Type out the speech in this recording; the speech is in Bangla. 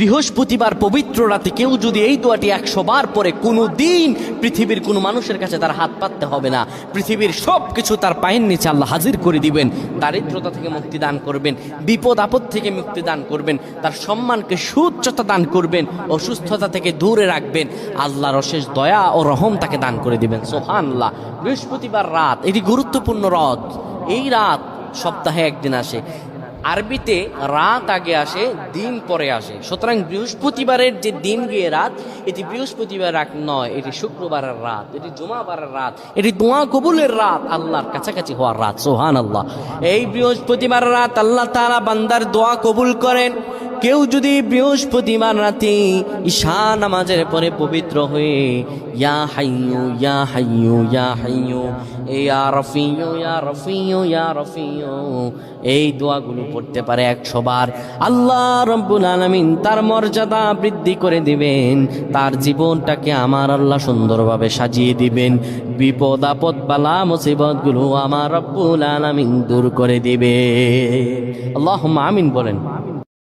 বৃহস্পতিবার পবিত্র রাতে কেউ যদি এই দোয়াটি 100 বার পরে কোনো দিন পৃথিবীর কোনো মানুষের কাছে তার হাত পাততে হবে না, পৃথিবীর সব কিছু তার পায়ের নিচে আল্লাহ হাজির করে দিবেন। দারিদ্রতা থেকে মুক্তি দান করবেন, বিপদ আপদ থেকে মুক্তি দান করবেন, তার সম্মানকে সুউচ্চতা দান করবেন, অসুস্থতা থেকে দূরে রাখবেন, আল্লাহর অশেষ দয়া ও রহম তাকে দান করে দিবেন। সুবহানাল্লাহ। বৃহস্পতিবার রাত এটি গুরুত্বপূর্ণ রাত। এই রাত সপ্তাহে একদিন আসে। আরবিতে রাত আগে আসে, দিন পরে আসে। সুতরাং বৃহস্পতিবারের যে দিন গিয়ে রাত, এটি বৃহস্পতিবার রাত নয়, এটি শুক্রবারের রাত, এটি জুমাবারের রাত, এটি দোয়া কবুলের রাত, আল্লাহর কাছাকাছি হওয়ার রাত। সুবহানাল্লাহ। এই বৃহস্পতিবার রাত আল্লাহ তাআলা বান্দার দোয়া কবুল করেন। কেউ যদি বৃহস্পতিবার রাতে ঈশা নামাজের পরে পবিত্র হয়ে ইয়া হাইয়ু ইয়া হাইয়ু ইয়া হাইয়ু ইয়া রফিয়ু ইয়া রফিয়ু ইয়া রফিয়ু এই দোয়াগুলো পড়তে পারে 100 বার, আল্লাহ রাব্বুল আলামিন তার মর্যাদা বৃদ্ধি করে দিবেন, তার জীবনটাকে আমার আল্লাহ সুন্দরভাবে সাজিয়ে দিবেন, বিপদ আপদ বালা মুসিবত গুলো আমার রাব্বুল আলামিন দূর করে দিবে। আল্লাহুম্মা আমিন বলেন।